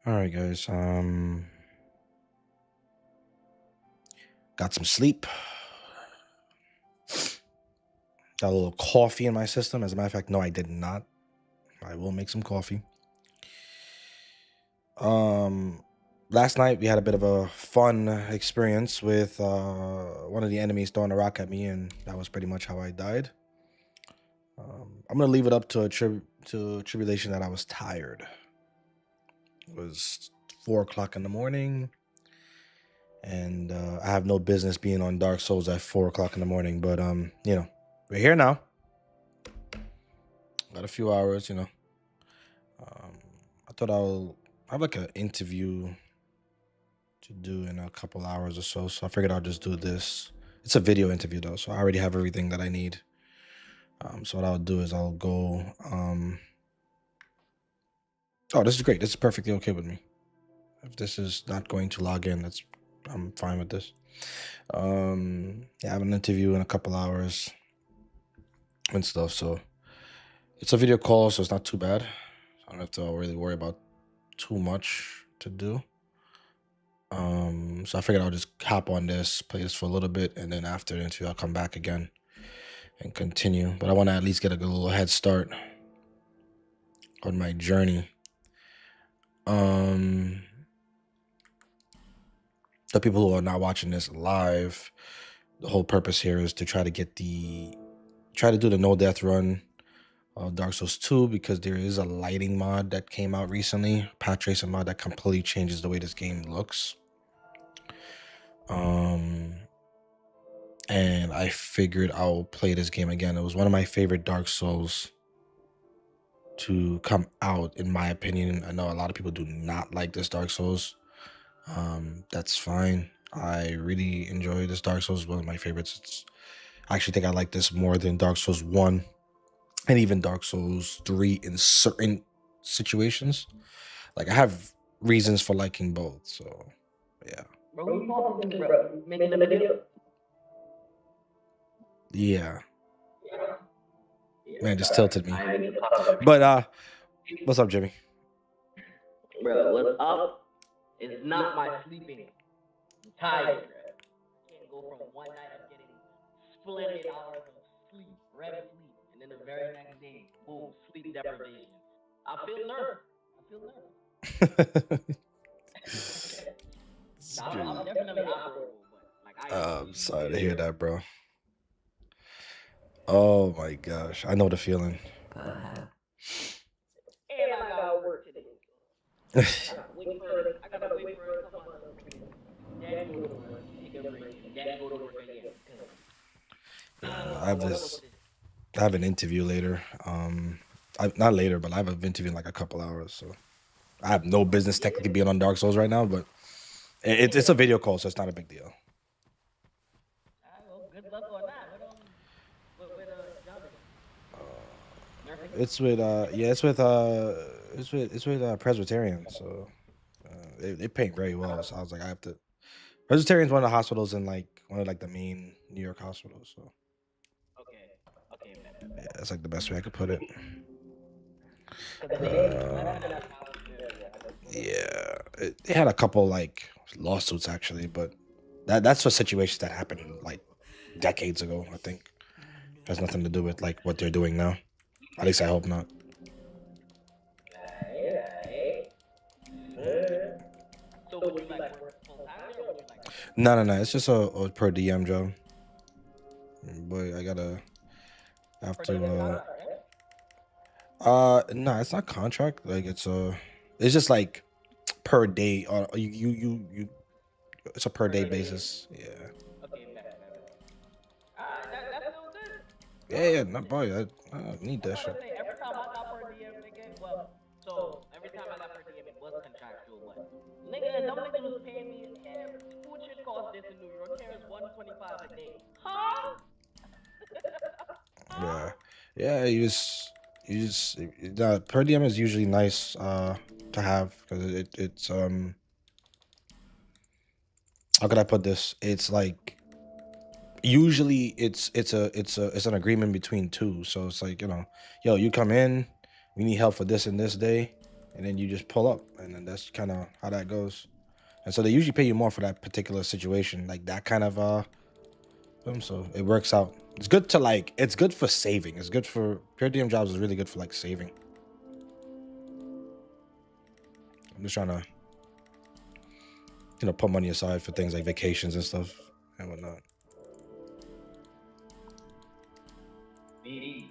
All right, guys. Got some sleep. Got a little coffee in my system. As a matter of fact, no, I did not. I will make some coffee. Last night we had a bit of a fun experience with one of the enemies throwing a rock at me, and that was pretty much how I died. I'm gonna leave it up to tribulation that I was tired. It was 4 o'clock in the morning, and I have no business being on Dark Souls at 4 o'clock in the morning. But you know, we're here now. Got a few hours, you know. I thought I'll have like an interview to do in a couple hours or so. So I figured I'll just do this. It's a video interview though, so I already have everything that I need. So what I'll do is I'll go. Oh, this is great. This is perfectly okay with me. If this is not going to log in, I'm fine with this. Yeah, I have an interview in a couple hours and stuff. So it's a video call, so it's not too bad. I don't have to really worry about too much to do. So I figured I'll just hop on this, play this for a little bit, and then after the interview, I'll come back again and continue. But I want to at least get a good little head start on my journey. The people who are not watching this live, the whole purpose here is to try to do the no death run of Dark Souls 2, because there is a lighting mod that came out recently, Pathtracing mod, that completely changes the way this game looks. And I figured I'll play this game again. It was one of my favorite Dark Souls to come out, in my opinion. I know a lot of people do not like this Dark Souls. That's fine. I really enjoy this Dark Souls. One of my favorites. I actually think I like this more than Dark Souls 1 and even Dark Souls 3 in certain situations. Like, I have reasons for liking both, so yeah. Making a video. Yeah. Man, just tilted me. But what's up, Jimmy? Bro, what's up? It's not my sleeping. I'm tired, bro. Can't go from one night of getting splendid hours of sleep, REM sleep, and then the very next day, boom, sleep deprivation. I feel nerve. I'm definitely operable, but like I'm sorry to hear that, bro. Oh my gosh, I know the feeling. And I gotta work today. I gotta wait for it to come on. Then go to work, take a break, then go to work again. I have an interview later. Not later, but I have an interview in like a couple hours. So I have no business technically being on Dark Souls right now, but it's a video call, so it's not a big deal. Well, good luck on that. It's with Presbyterian, so they pay very well. So I was like, I have to. Presbyterian's one of the hospitals in like one of like the main New York hospitals. So okay, man. Yeah, that's like the best way I could put it. Yeah, they had a couple like lawsuits actually, but that's for situations that happened like decades ago. I think it has nothing to do with like what they're doing now. At least I hope not. So would you like work full time or would you like? No. It's just a per DM job. But I gotta have to. No, it's not contract. Like it's just like per day. You. It's a per day basis. Yeah. Okay, man. That sounds good. Yeah, not boy. I need that shit. Every time I got per DM, nigga, well, so every time I got per DM, it was contractual, but nigga, them niggas was paying me. Food should cost this in New York. Here is $125 a day. Huh? Yeah. You just per diem is usually nice to have because it's how could I put this? It's like usually it's an agreement between two. So it's like, you know, yo, you come in, we need help for this and this day, and then you just pull up, and then that's kind of how that goes. And so they usually pay you more for that particular situation, like that kind of so it works out. It's good to like, it's good for saving. It's good for pure DM jobs. Is really good for like saving. I'm just trying to, put money aside for things like vacations and stuff and whatnot. Yeah,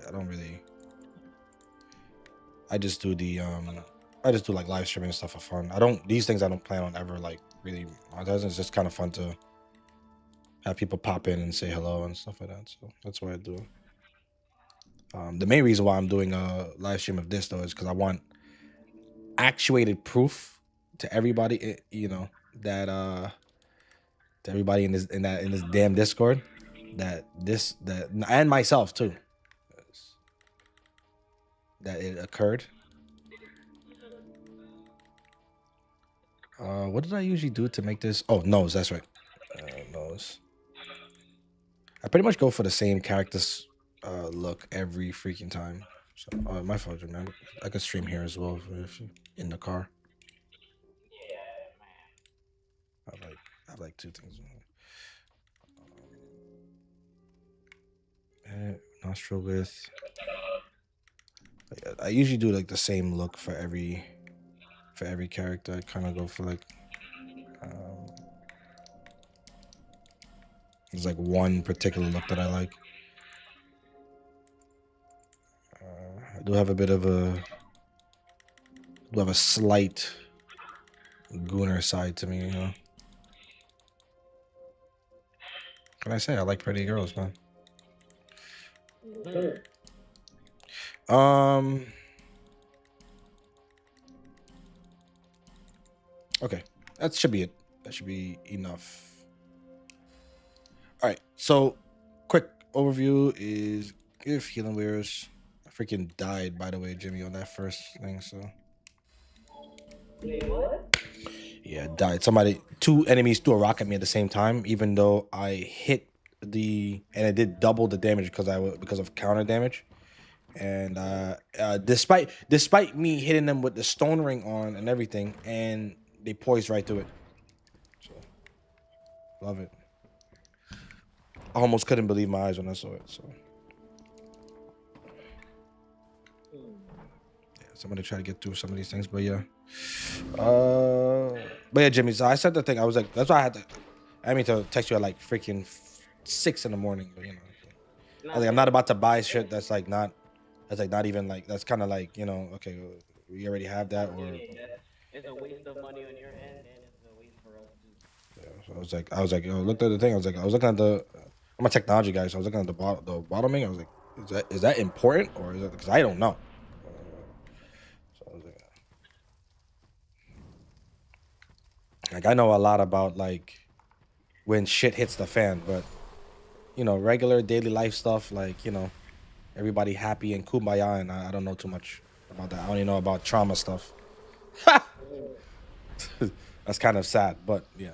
I don't really. I just do the like live streaming and stuff for fun. These things I don't plan on ever like really monetizing. It's just kind of fun to have people pop in and say hello and stuff like that. So that's why I do it. The main reason why I'm doing a live stream of this though is because I want actuated proof to everybody, that to everybody in this damn Discord, that and myself too, that it occurred. What did I usually do to make this? Oh, nose, that's right. Nose. I pretty much go for the same characters look every freaking time. So my fault, man. I could stream here as well if you're in the car. I have like two things. Nostril width. I usually do like the same look for every character. I kind of go for like there's like one particular look that I like. I do have a bit of a slight gooner side to me, Can I say I like pretty girls, man? Okay, that should be it. That should be enough. All right, so quick overview is give healing wears. I freaking died, by the way, Jimmy, on that first thing. So Wait, what? yeah, died. Two enemies threw a rock at me at the same time, even though I hit and it did double the damage because of counter damage. And despite me hitting them with the stone ring on and everything, and they poised right through it. So love it. I almost couldn't believe my eyes when I saw it. So yeah, somebody try to get through some of these things, but yeah. But yeah, Jimmy. So I said the thing. I was like, that's why I mean to text you at like freaking 6 in the morning. But I was like, I'm not about to buy shit that's like not even like, that's kind of like, okay, we already have that, or it's a waste of money on your end, and it's a waste for us too. Yeah, so I was like, yo, looked at the thing. I was looking at I'm a technology guy, so I was looking at the bottoming. I was like, is that important, or is it, because I don't know. So I was like I know a lot about like when shit hits the fan, but regular daily life stuff, like everybody happy and kumbaya, and I don't know too much about that. I only know about trauma stuff. That's kind of sad, but yeah.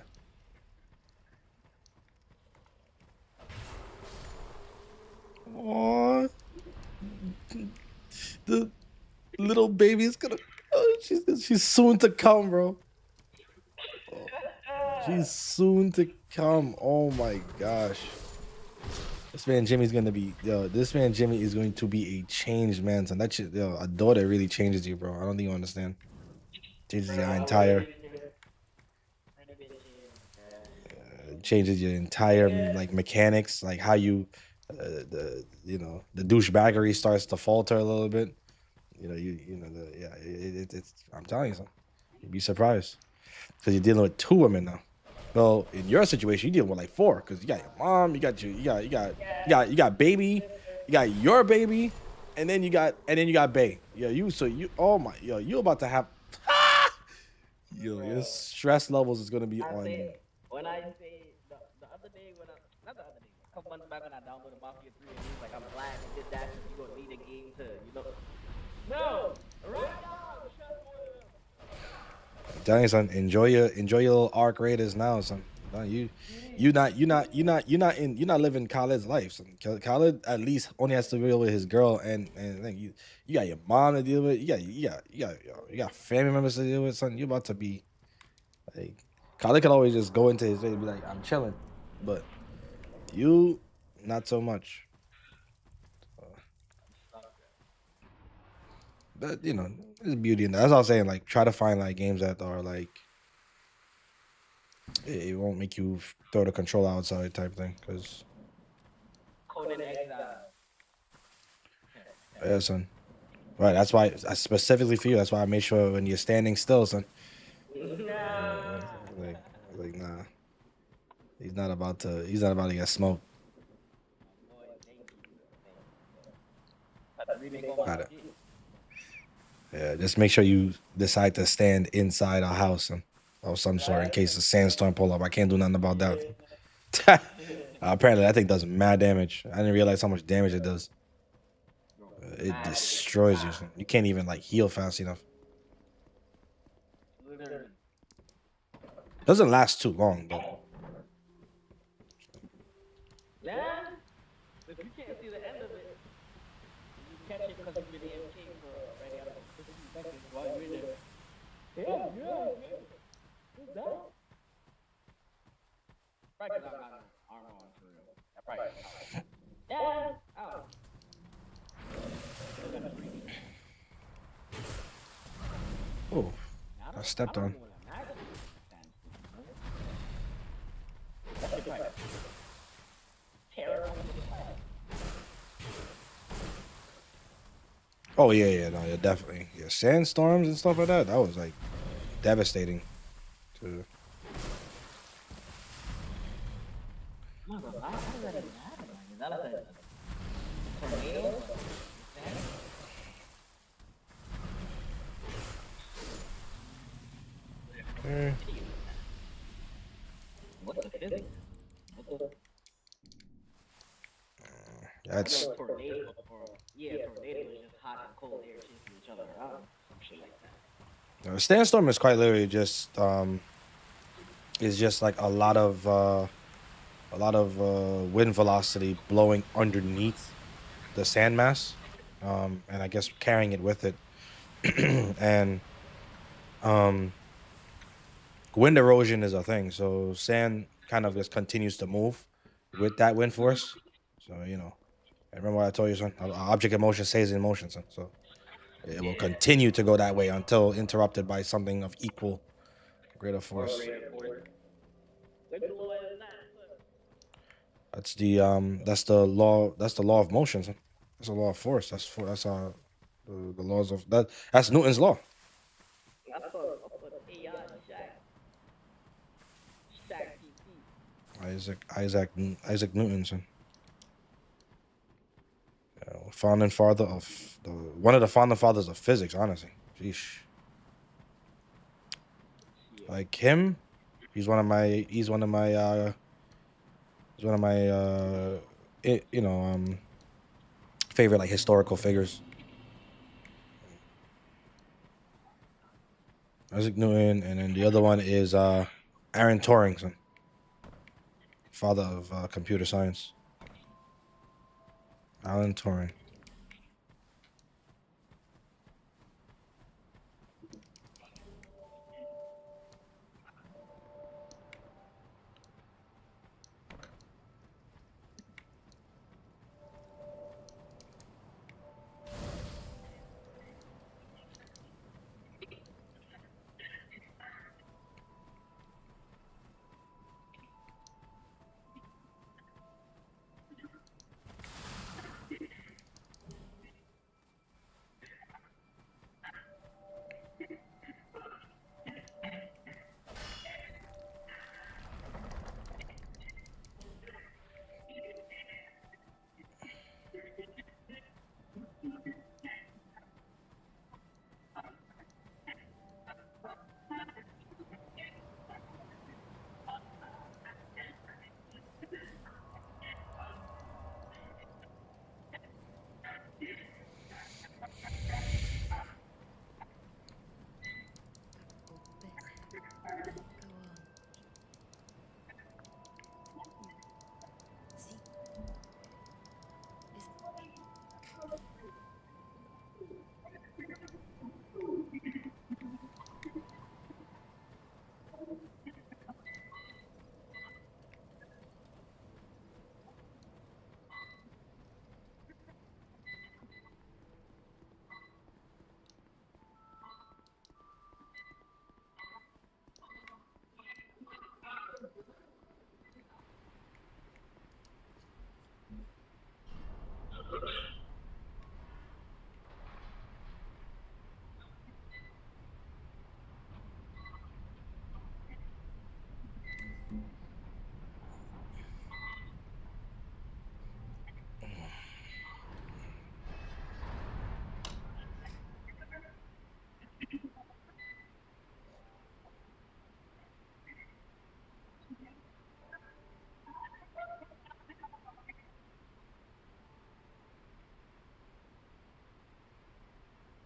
Aww. The little baby is gonna. Oh, she's soon to come, bro. Oh, she's soon to come. Oh my gosh. This man Jimmy is going to be a changed man, son. That shit, a daughter really changes you, bro. I don't think you understand. Changes your entire like mechanics, like how you the douchebaggery starts to falter a little bit. It's I'm telling you something. You'd be surprised because you're dealing with 2 women now. Well, in your situation, you're dealing with like 4 because you got your mom, you got baby, you got your baby, and then you got Bay. Yeah, you about to have your stress levels is gonna be on. When I say the other day not the other day, a couple months back when I downloaded Mafia 3 and he was like, I'm glad you did that because you're gonna need a game to No, right now, shut I'm telling you, son, enjoy your little arc raiders now, son. No, you're not living Khaled's life. Son. Khaled at least only has to deal with his girl, and then you got your mom to deal with. You got family members to deal with. Son, you about to be like Khaled can always just go into his day and be like, I'm chilling, but you not so much. But you know, there's beauty in that. That's what I was saying. Like, try to find like games that are like it won't make you throw the controller outside type thing. Cause Conan Exile. yeah, son. Right. That's why specifically for you. That's why I made sure when you're standing still, son. Nah. Like, like nah. He's not about to. He's not about to get smoked. Boy, thank you. Thank you. Had to remake all my Got it. shit. Yeah. Just make sure you decide to stand inside a house of some sort in case a sandstorm pull up. I can't do nothing about that. Apparently, that thing does mad damage. I didn't realize how much damage it does. Bro, It mad destroys you. Son. You can't even like heal fast enough. literally. Doesn't last too long, but Nah. If you can't see the end of it, you catch it because you've been AFK for already, I don't know, 15 seconds while you're in there. Damn, yeah. What's that? Probably because I'm not armor on for real. That probably helps. Yeah. Ow. oh, I stepped on. Oh yeah, no, yeah, definitely. Yeah, sandstorms and stuff like that. That was like devastating. To How does that even happen? Is that like a tornado? What's the physics? that's Tornado, tornado is just hot and cold air chasing each other around, some shit like that. sandstorm is quite literally just is just like a lot of wind velocity blowing underneath the sandmass, and I guess carrying it with it, and um, wind erosion is a thing. So sand kind of just continues to move with that wind force. So you know, remember what I told you, son. Object in motion stays in motion, son. So it will continue to go that way until interrupted by something of equal greater force. That's the law of motion. Son. That's the law of force. The laws of that. That's Newton's law. I put AI Shaq TP. Isaac Newton. Son. Founding father of one of the founding fathers of physics. Honestly, sheesh. Like him, he's one of my favorite like historical figures. Isaac Newton, and then the other one is Aaron Turing, son. Father of computer science. Alan Turing.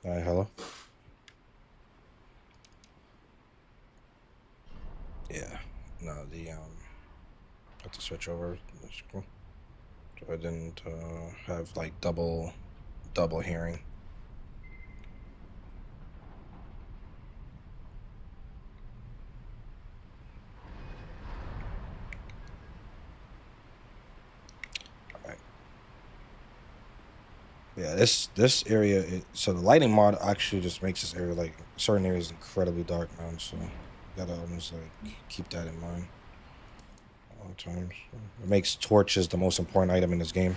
Hi, hello. Yeah. No, have to switch over. That's cool. So I didn't have like double hearing. All right. Yeah, this area. So the lighting mod actually just makes this area, like certain areas, incredibly dark, man. So you gotta almost like keep that in mind all the times. It makes torches the most important item in this game.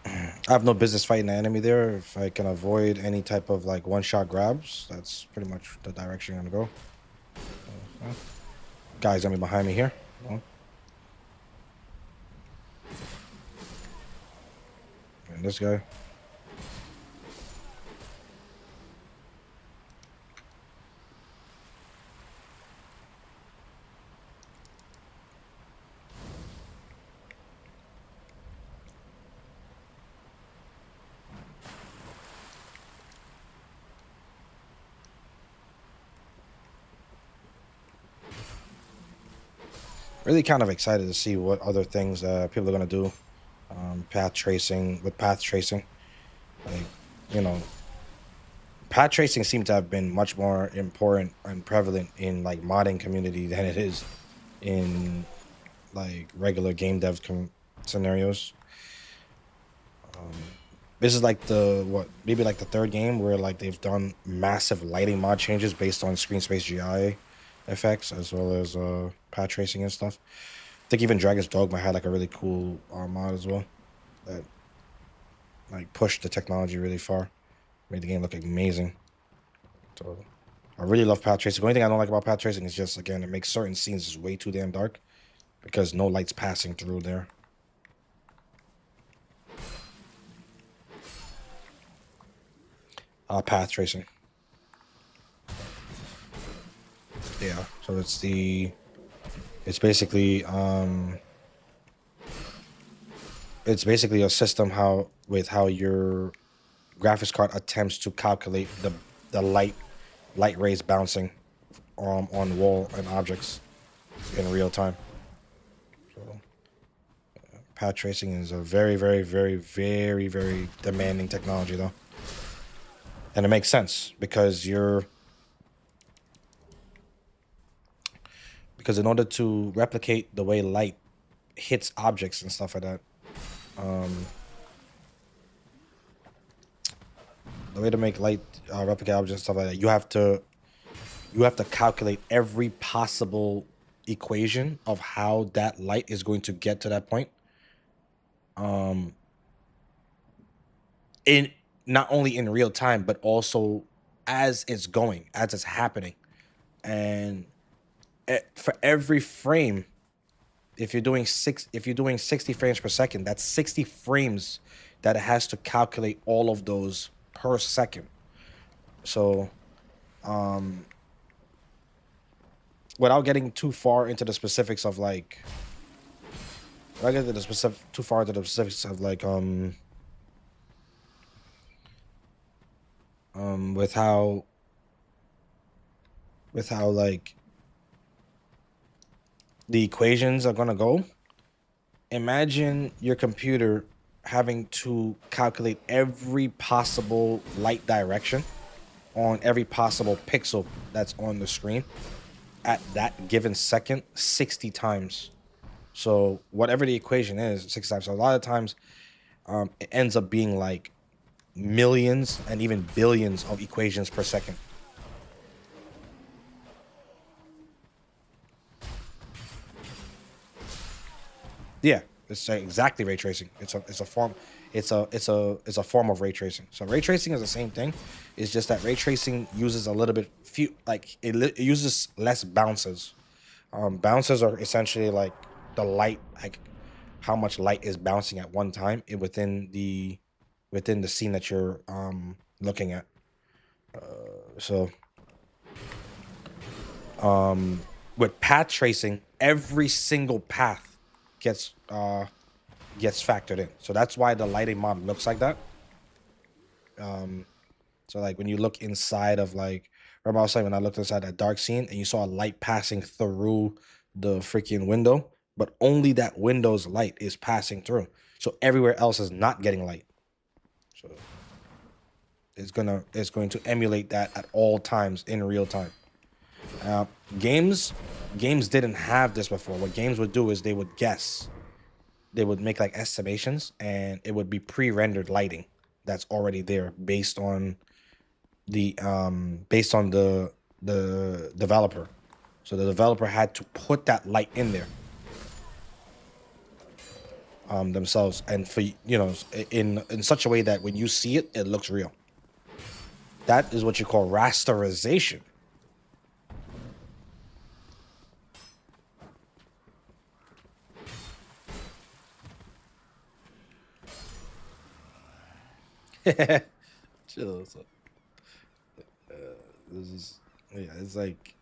I have no business fighting the enemy there. If I can avoid any type of like one-shot grabs, that's pretty much the direction I'm gonna go. Guy's gonna be behind me here. And this guy. Really kind of excited to see what other things people are gonna do. Path tracing. Like, you know, path tracing seems to have been much more important and prevalent in like modding community than it is in like regular game dev scenarios. This is like maybe like the third game where like they've done massive lighting mod changes based on screen space GI effects as well as path tracing and stuff. I think even Dragon's Dogma had like a really cool mod as well that like pushed the technology really far, made the game look amazing. So I really love path tracing. The only thing I don't like about path tracing is just, again, it makes certain scenes just way too damn dark because no light's passing through there. Path tracing. Yeah, so it's basically a system how your graphics card attempts to calculate the light rays bouncing on wall and objects in real time. So path tracing is a very, very, very, very, very demanding technology though. And it makes sense because in order to replicate the way light hits objects and stuff like that, the way to make light replicate objects and stuff like that, you have to calculate every possible equation of how that light is going to get to that point. In not only in real time, but also as it's happening. And for every frame, if you're doing 60 frames per second, that's 60 frames that it has to calculate all of those per second. So without getting too far into the specifics of like with how like the equations are gonna go, imagine your computer having to calculate every possible light direction on every possible pixel that's on the screen at that given second 60 times. So whatever the equation is, 6 times. So a lot of times it ends up being like millions and even billions of equations per second. Yeah, it's exactly ray tracing. It's a form of ray tracing. So ray tracing is the same thing. It's just that ray tracing uses a little bit it uses less bounces. Bounces are essentially like the light, like how much light is bouncing at one time within the scene that you're looking at. So With path tracing, every single path gets factored in. So that's why the lighting mod looks like that. So like when you look inside of like, remember I was saying when I looked inside that dark scene and you saw a light passing through the freaking window, but only that window's light is passing through. So everywhere else is not getting light. So it's going to emulate that at all times in real time. Games didn't have this before. What games would do is they would guess. They would make like estimations and it would be pre-rendered lighting that's already there based on the developer. So the developer had to put that light in there themselves, and for in such a way that when you see it, it looks real. That is what you call rasterization. Chill. So, this is it's like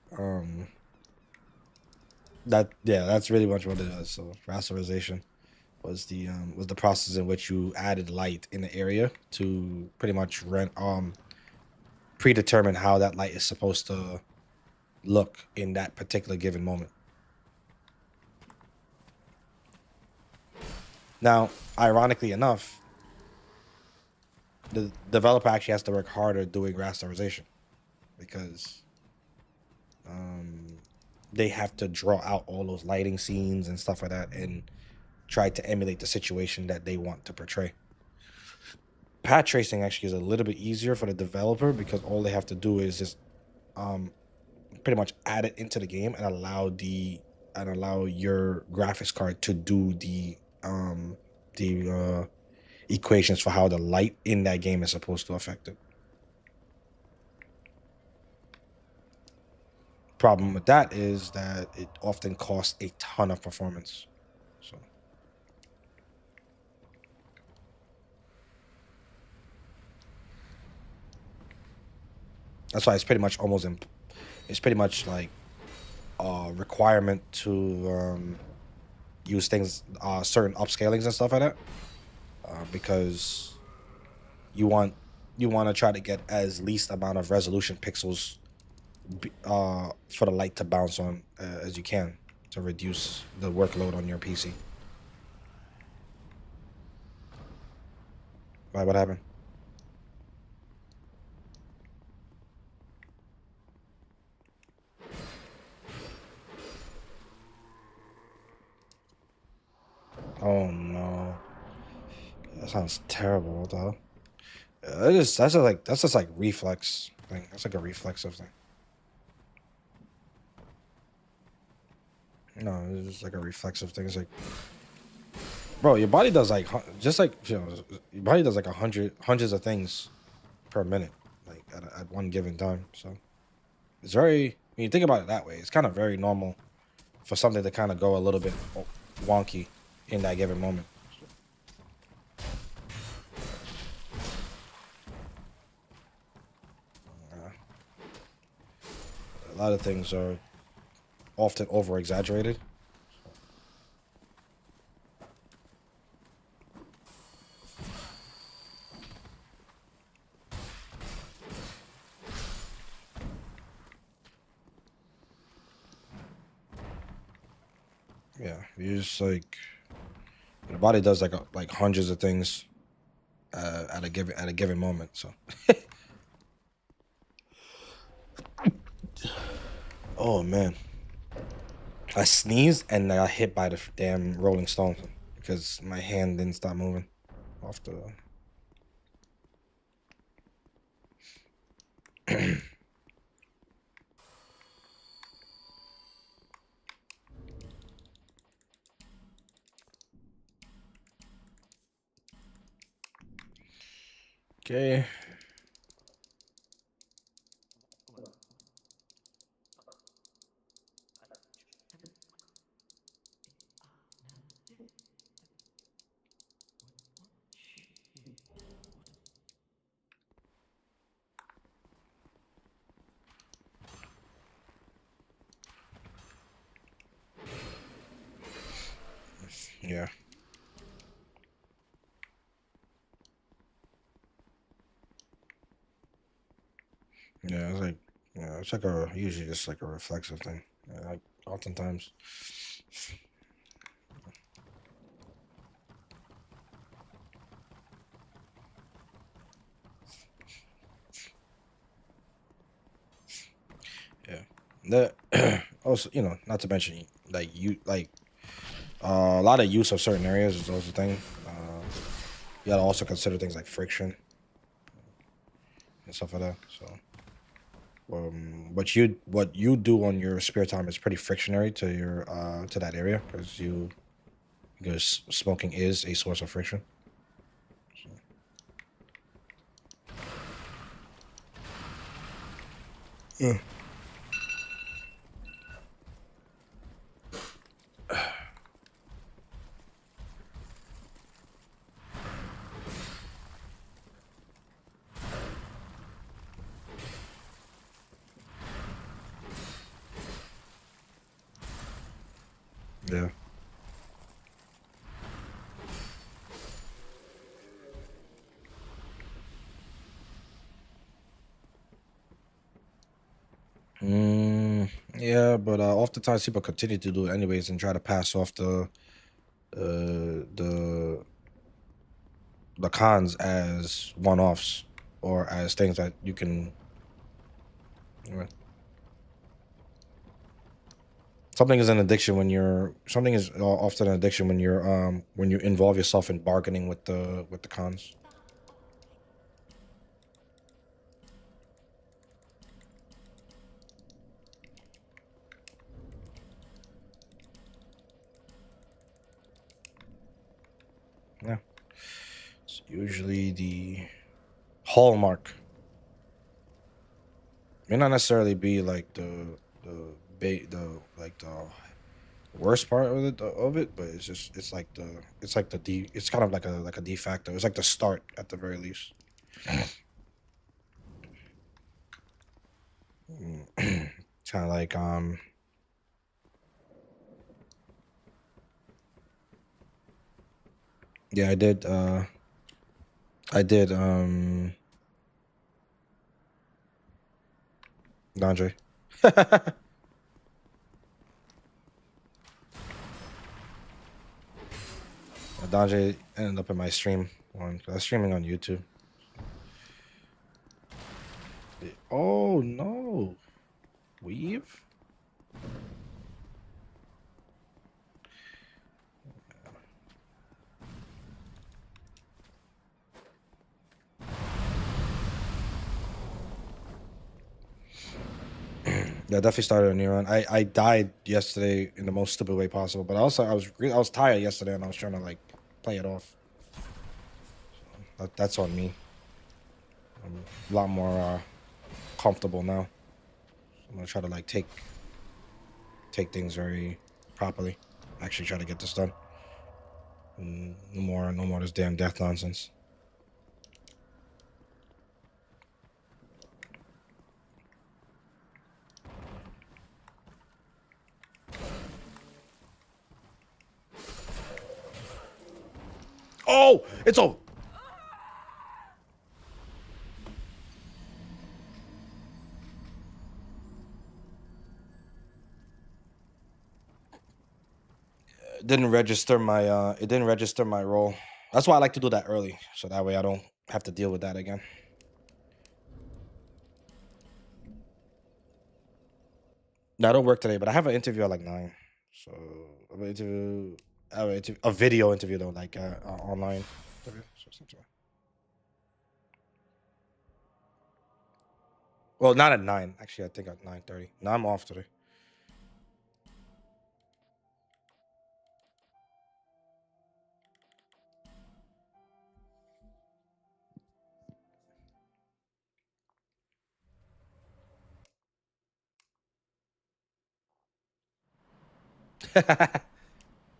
that's really much what it is. So rasterization was the process in which you added light in the area to pretty much predetermine how that light is supposed to look in that particular given moment. Now, ironically enough, the developer actually has to work harder doing rasterization because they have to draw out all those lighting scenes and stuff like that and try to emulate the situation that they want to portray. Path tracing actually is a little bit easier for the developer because all they have to do is just pretty much add it into the game and allow your graphics card to do the equations for how the light in that game is supposed to affect it. Problem with that is that it often costs a ton of performance. So that's why it's pretty much it's pretty much like a requirement to use things certain upscalings and stuff like that because you want to try to get as least amount of resolution pixels for the light to bounce on as you can to reduce the workload on your PC. Why? What happened? Oh no, that sounds terrible though. That's just like reflex thing. That's like a reflexive thing. No, it's just like a reflexive thing. It's like, bro, your body does like just like your body does like hundreds of things per minute, like at one given time. So it's very, when you think about it that way, it's kind of very normal for something to kind of go a little bit wonky in that given moment. A lot of things are often over exaggerated. Yeah, you just like the body does like hundreds of things at a given moment. So, oh man, I sneezed and I got hit by the damn Rolling Stone because my hand didn't stop moving off the. Okay. Yeah. Yeah, it's like, yeah, it's like usually just like a reflexive thing. Yeah, like oftentimes. Yeah. The also, not to mention like a lot of use of certain areas is also a thing. You gotta also consider things like friction and stuff like that. So, what you do on your spare time is pretty frictionary to your to that area because smoking is a source of friction. So. Yeah. Yeah, but oftentimes people continue to do it anyways and try to pass off the the cons as one-offs or as things that you can. You something is an addiction something is often an addiction when you involve yourself in bargaining with the cons. Yeah, it's usually the hallmark. May not necessarily be like the worst part of it, but it's kind of like a de facto. It's like the start at the very least. Kind of like yeah, I did Dandre. Dandre ended up in my stream one. I was streaming on YouTube. Oh no, weave. Yeah, definitely started a new run. I died yesterday in the most stupid way possible, but also I was tired yesterday and I was trying to like play it off. That's on me. I'm a lot more comfortable now. I'm gonna try to like take things very properly. Actually, try to get this done. No more this damn death nonsense. Oh, it's over. It didn't register my role. That's why I like to do that early, so that way I don't have to deal with that again. No, I don't work today, but I have an interview at like 9. So I have a video interview though, like online interview. So something. Well, not at 9. Actually, I think at 9:30. No, I'm off today.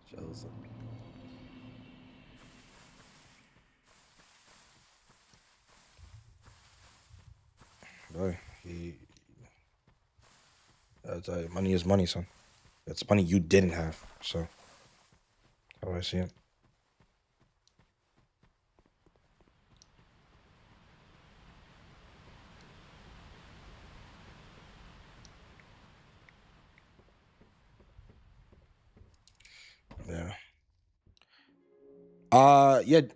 Joseph. Boy, money is money, son. It's money you didn't have. So Oh, I see it. Yeah.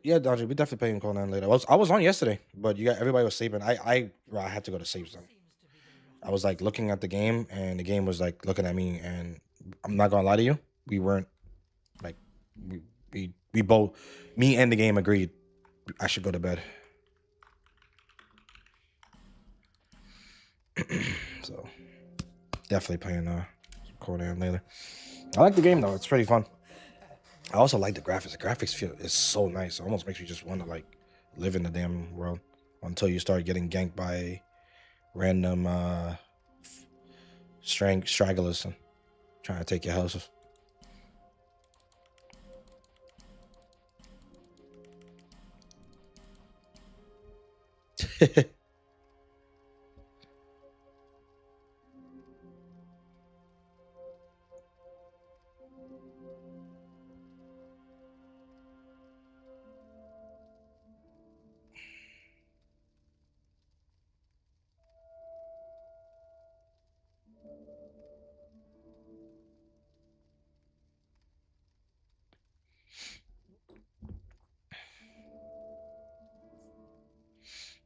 Yeah, Dodger. We definitely playing Conan later. I was on yesterday, but everybody was sleeping. I had to go to sleep. So I was like looking at the game, and the game was like looking at me. And I'm not gonna lie to you, we weren't like we both, me and the game agreed I should go to bed. So definitely playing Conan later. I like the game though; it's pretty fun. I also like the graphics. The graphics feel is so nice. It almost makes you just want to like live in the damn world until you start getting ganked by random stragglers and trying to take your houses.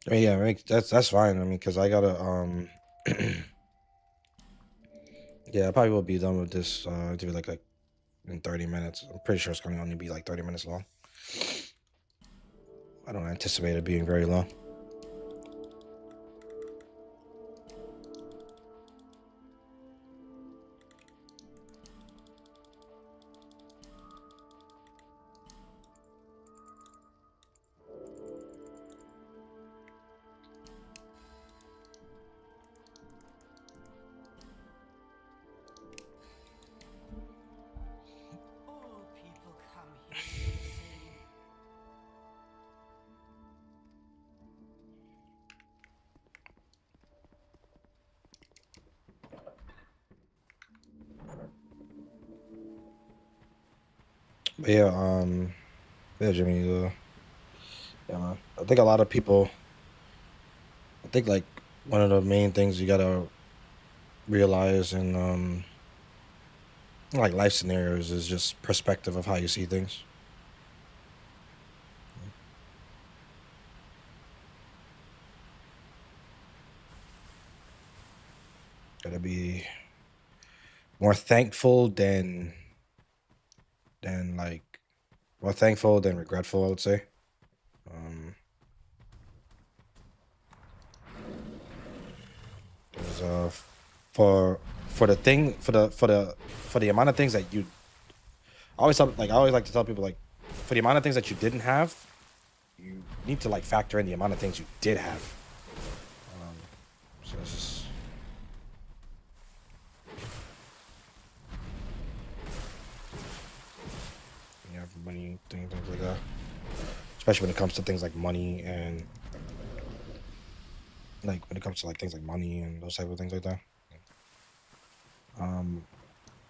I mean, yeah, that's fine. I mean, because I gotta yeah, I probably will be done with this interview like in 30 minutes. I'm pretty sure it's gonna only be like 30 minutes long. I don't anticipate it being very long. All people come here the same. But yeah, Jimmy, yeah, man. I think a lot of people, I think like one of the main things you gotta realize in like life scenarios is just perspective of how you see things. Gotta be more thankful than like more thankful than regretful, I would say. Um, 'Cause, for the thing for the amount of things that you I always like to tell people like for the amount of things that you didn't have, you need to like factor in the amount of things you did have. So it's just you have money things like that, especially when it comes to things like money and like when it comes to like things like money and those type of things like that. Um,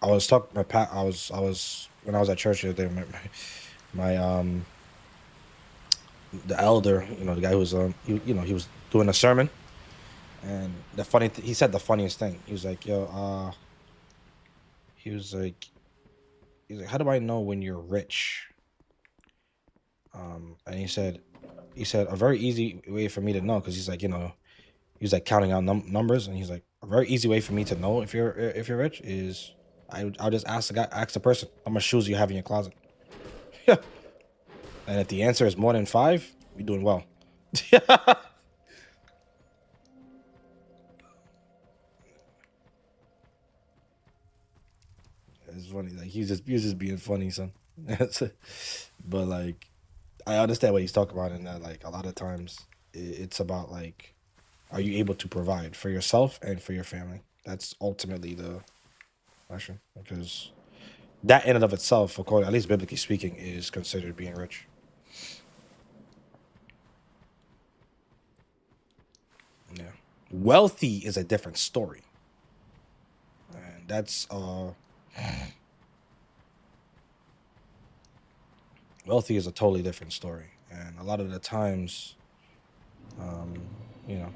I was talking my pat. I was when I was at church the other day. My the elder, you know, the guy who was he was doing a sermon, and he said the funniest thing. He was like, "Yo, he was like, how do I know when you're rich?" And he said a very easy way for me to know because he's like, he was like counting out numbers, and he's like, a very easy way for me to know if you're rich is I'll just ask the person how much shoes you have in your closet. Yeah. And if the answer is more than 5, you're doing well. It's funny. Like he was just being funny, son. But like I understand what he's talking about in that like a lot of times it's about like are you able to provide for yourself and for your family? That's ultimately the question because that in and of itself, according at least biblically speaking, is considered being rich. Yeah. Wealthy is a different story. And that's Wealthy is a totally different story, and a lot of the times, you know.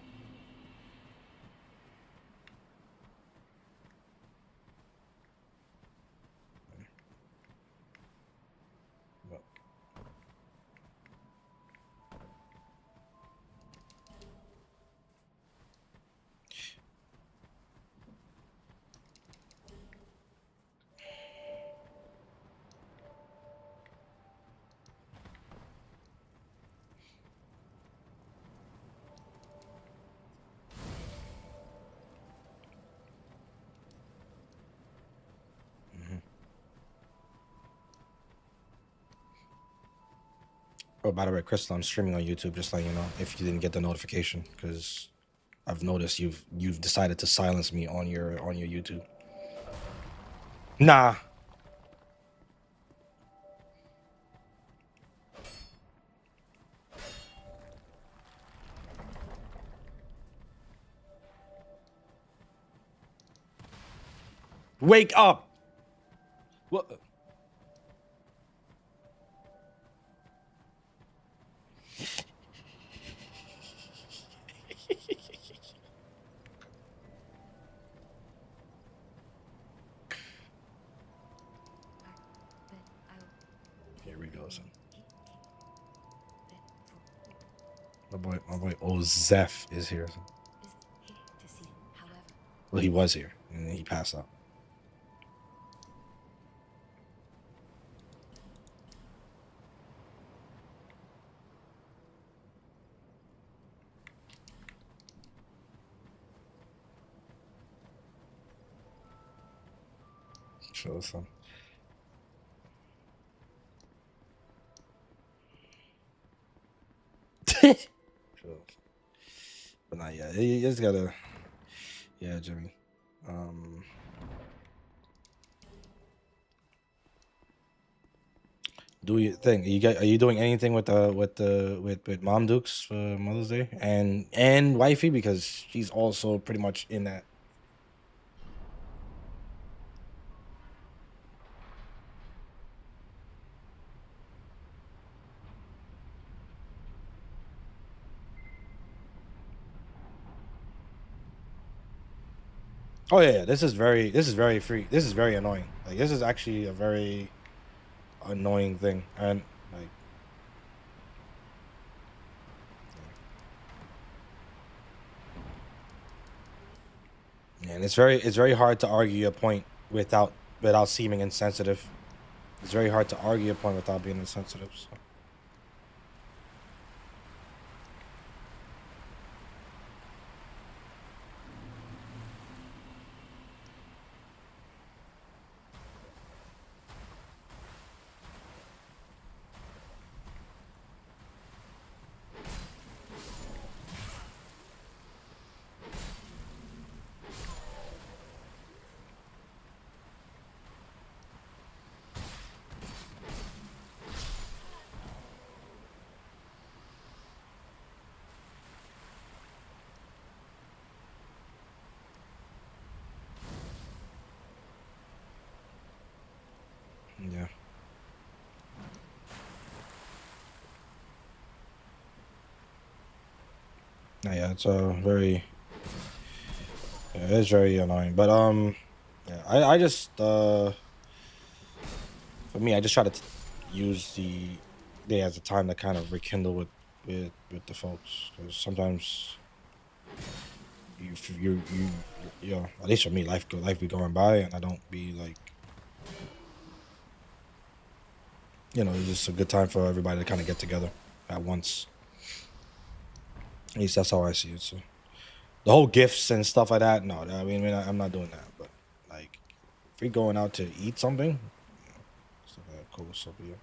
Oh, by the way, Crystal, I'm streaming on YouTube. Just letting you know if you didn't get the notification, because I've noticed you've decided to silence me on your YouTube. Nah. Wake up. What? Here we go, son. My boy Ozef is here. Son. Well, he was here, and then he passed out. Chill, son. But not yet. You just gotta, yeah, Jimmy. Do your thing. Are you doing anything with Mom Dukes for Mother's Day and wifey, because she's also pretty much in that. Oh yeah, this is very free. This is very annoying. Like, this is actually a very annoying thing, and like, and it's very hard to argue your point without seeming insensitive. It's very hard to argue your point without being insensitive. So. Yeah. Yeah, it's it's very annoying. But yeah, I just for me, I just try to use the day as a time to kind of rekindle with the folks, because sometimes you know, at least for me, life be going by, and I don't be like, you know, it's just a good time for everybody to kind of get together at once. At least that's how I see it. So the whole gifts and stuff like that, no, I mean, I'm not doing that. But like, if we're going out to eat something, stuff like that, cool stuff, yeah.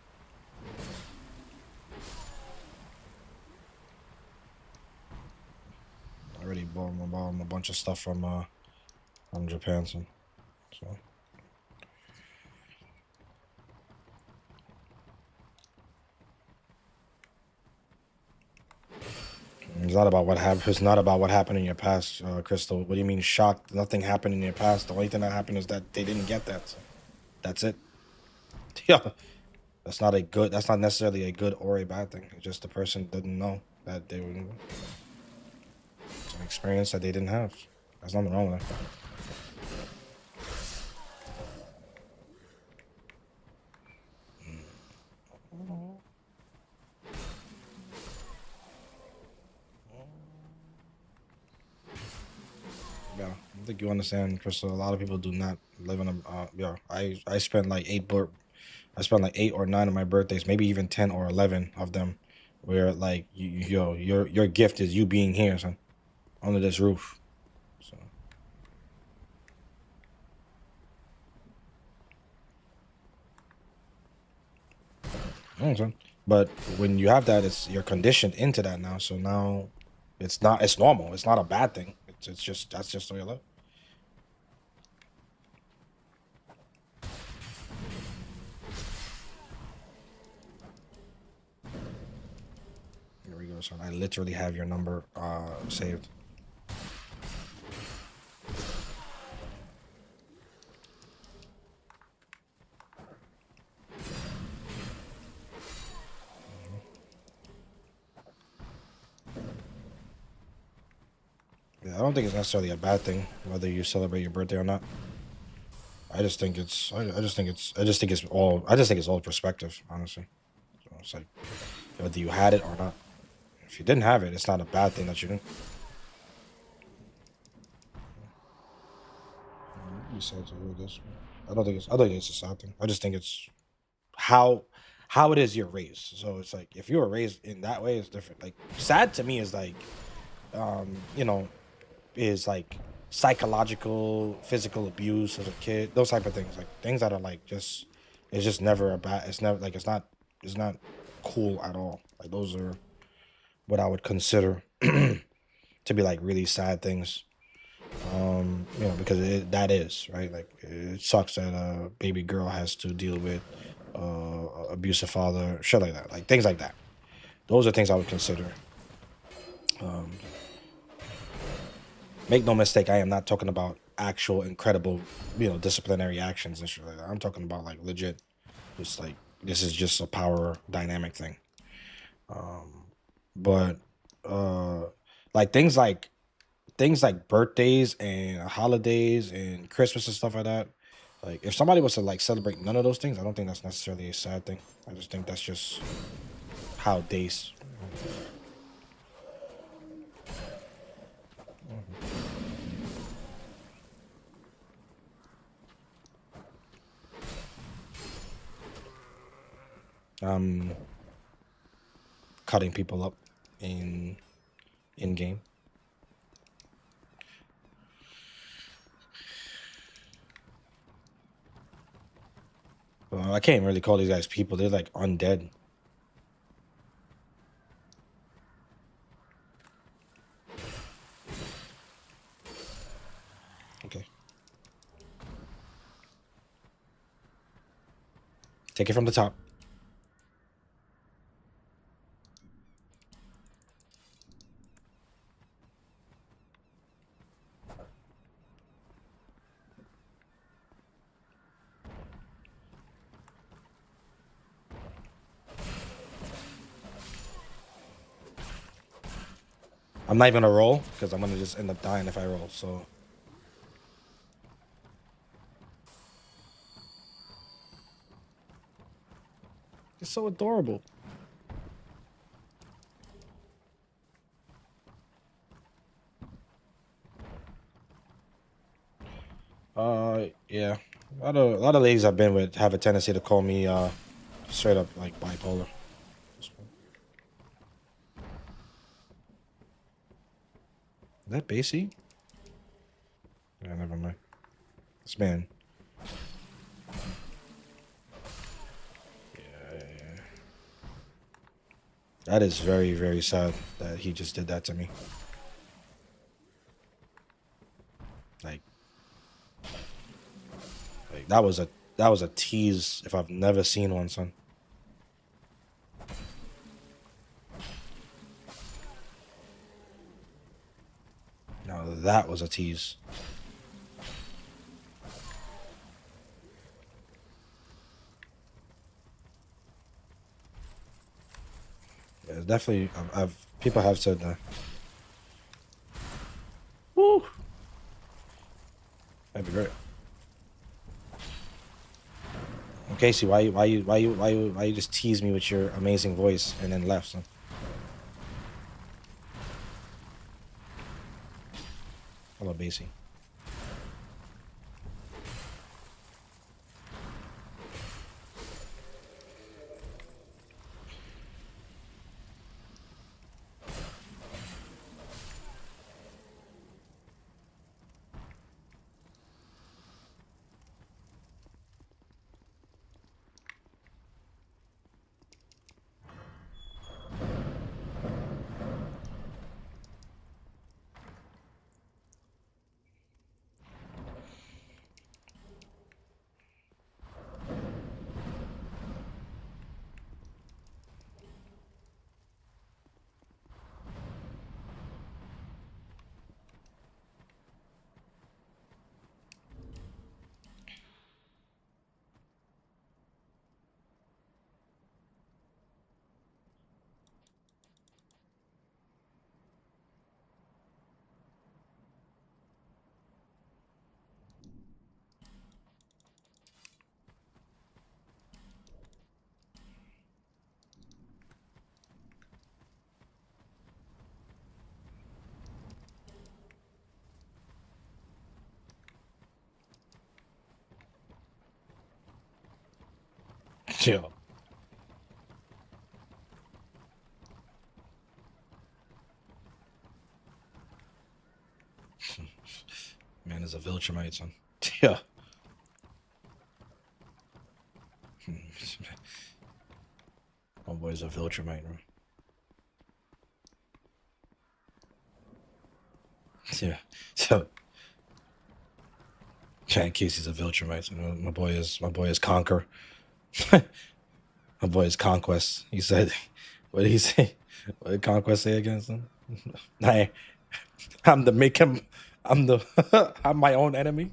I already bought him a bunch of stuff from Japan, so. It's not about what happened. It's not about what happened in your past, Crystal. What do you mean shocked? Nothing happened in your past. The only thing that happened is that they didn't get that. So that's it. Yeah. That's not a good. That's not necessarily a good or a bad thing. It's just the person didn't know that they were. It's an experience that they didn't have. There's nothing wrong with that. Yeah, I think you understand, Crystal. A lot of people do not live in a. Yeah, I spent like I spent like 8 or 9 of my birthdays, maybe even 10 or 11 of them, where like your gift is you being here, son, under this roof. So. Son. But when you have that, you're conditioned into that now. So now it's normal. It's not a bad thing. It's just that's just the way you live. Here we go, son. I literally have your number saved. Yeah, I don't think it's necessarily a bad thing whether you celebrate your birthday or not. I just think it's all perspective, honestly. So it's like whether you had it or not. If you didn't have it, it's not a bad thing that you didn't. You said to hear this. I don't think it's a sad thing. I just think it's how it is you're raised. So it's like if you were raised in that way, it's different. Like sad to me is like you know, is like psychological, physical abuse as a kid, those type of things. Like things that are like just it's just never a bad it's never like it's not cool at all. Like those are what I would consider to be like really sad things. Because that is right. Like it sucks that a baby girl has to deal with abusive father, shit like that, like things like that. Those are things I would consider. Make no mistake, I am not talking about actual incredible, disciplinary actions and shit like that. I'm talking about like legit, just like this is just a power dynamic thing. But like things like birthdays and holidays and Christmas and stuff like that. Like if somebody was to like celebrate none of those things, I don't think that's necessarily a sad thing. I just think that's just how days. Cutting people up in game. Well, I can't really call these guys people. They're like undead. Okay. Take it from the top. I'm not even gonna roll because I'm gonna just end up dying if I roll. So it's so adorable. Yeah. A lot of ladies I've been with have a tendency to call me straight up like bipolar. Is that Basie? Yeah, never mind. This man. Yeah. That is very, very sad that he just did that to me. Like that was a tease if I've never seen one, son. Now that was a tease. Yeah, definitely. People have said that. Woo. That'd be great. Casey, why you just tease me with your amazing voice and then left? Son? Hello, Basie. Chill. Man is a Viltrumite, son. Yeah. My boy's a Viltrumite, bro. Yeah. So, Chan Casey's a Viltrumite. So my boy is Conquer. My boy is Conquest. He said, what did he say? What did Conquest say against him? I'm the make him. I'm the. I'm my own enemy.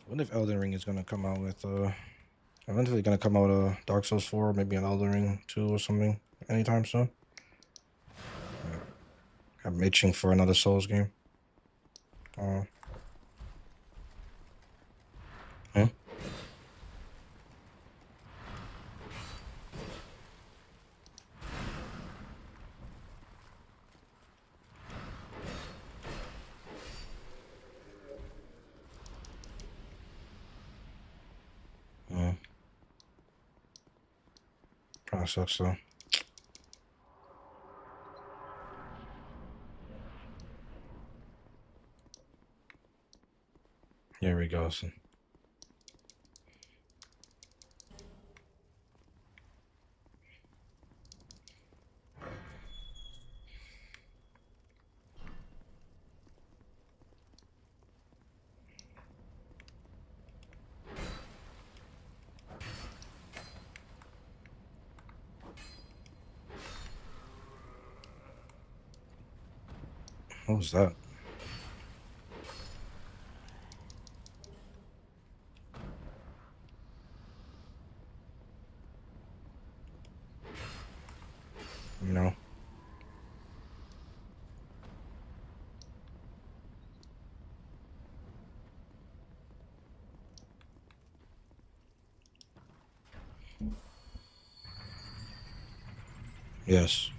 What if Elden Ring is gonna come out with I wonder if they're gonna come out a Dark Souls 4, maybe an Elden Ring 2 or something anytime soon. I'm itching for another Souls game. Hmm? Kinda sucks though. Here we go. So. What was that? No. Yes.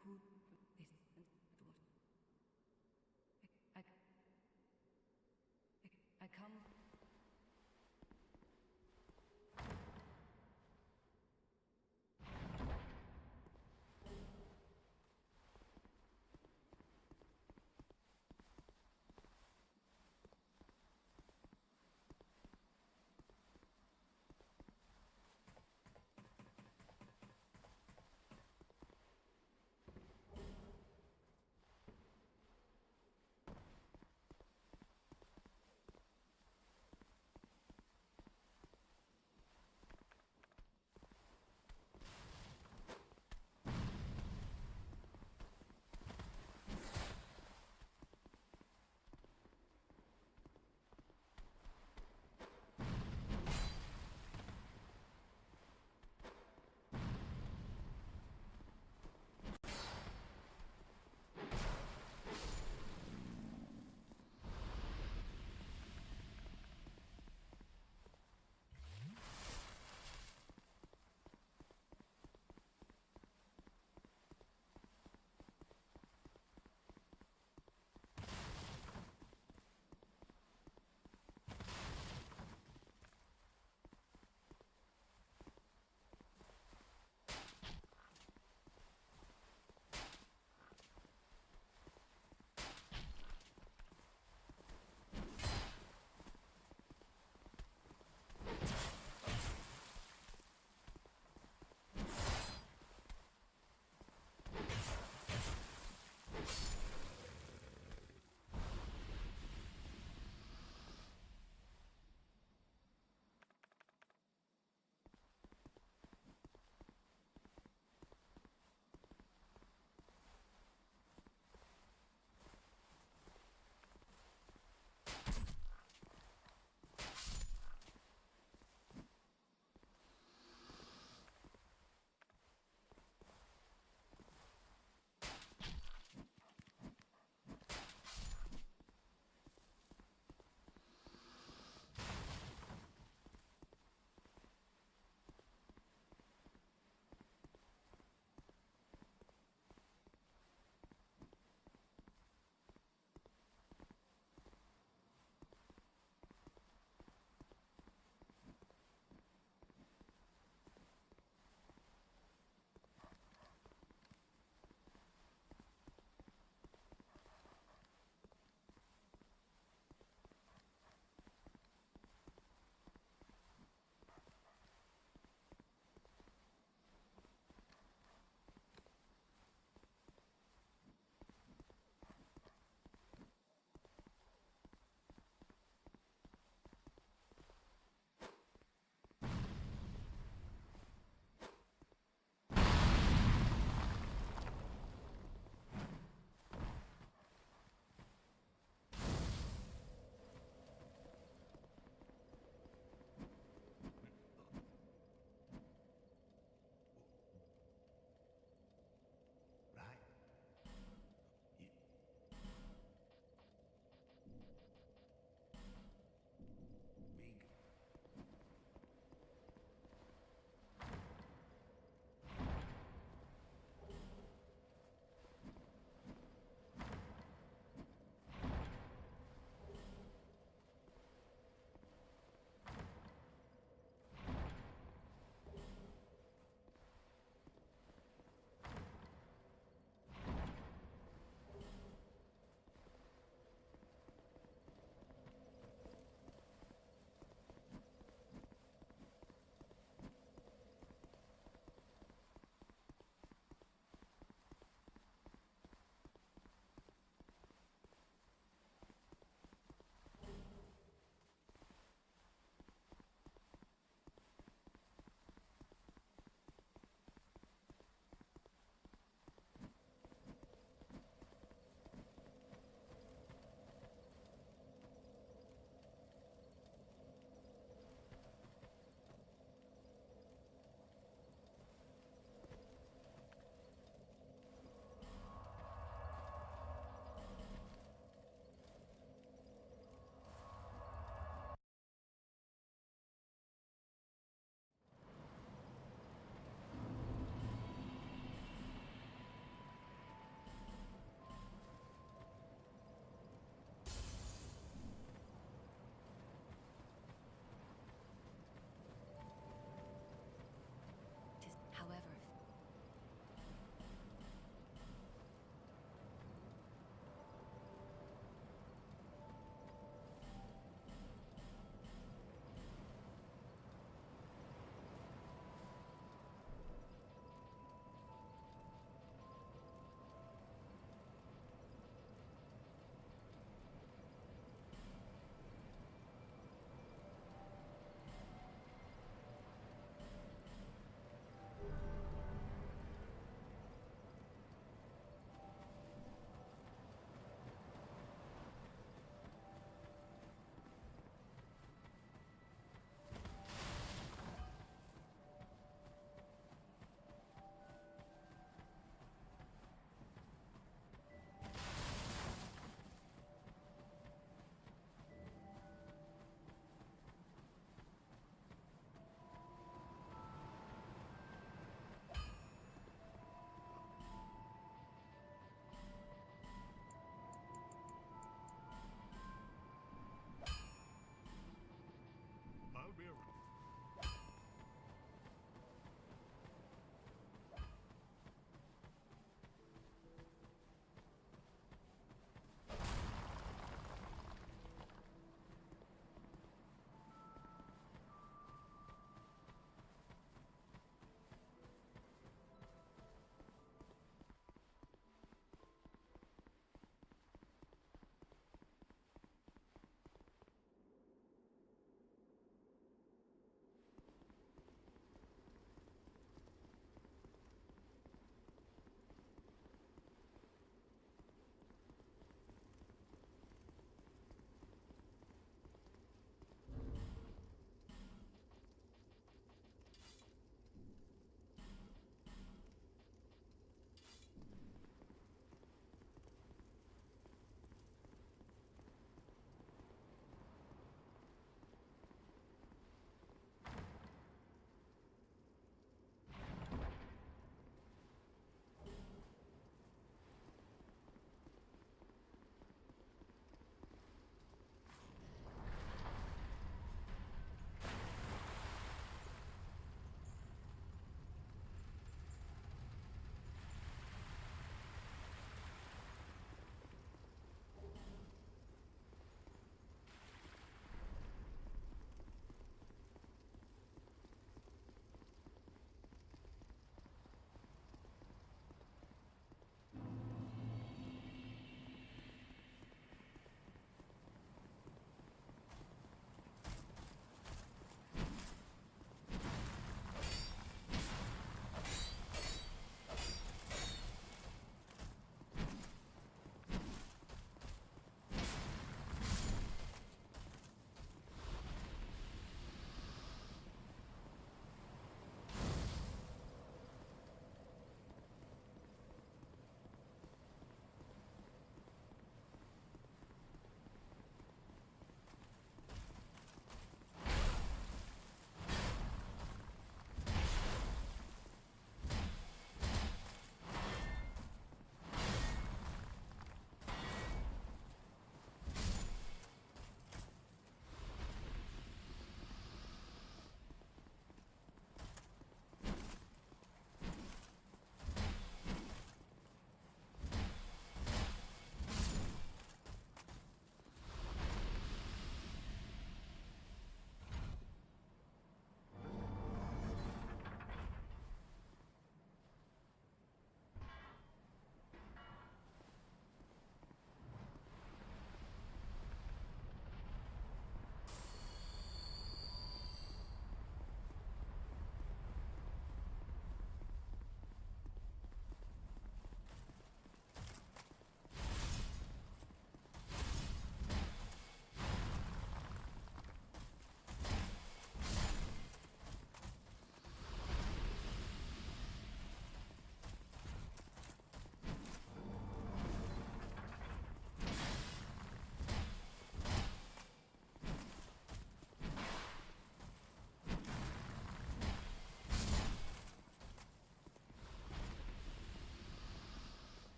could listen to what I come. spirit.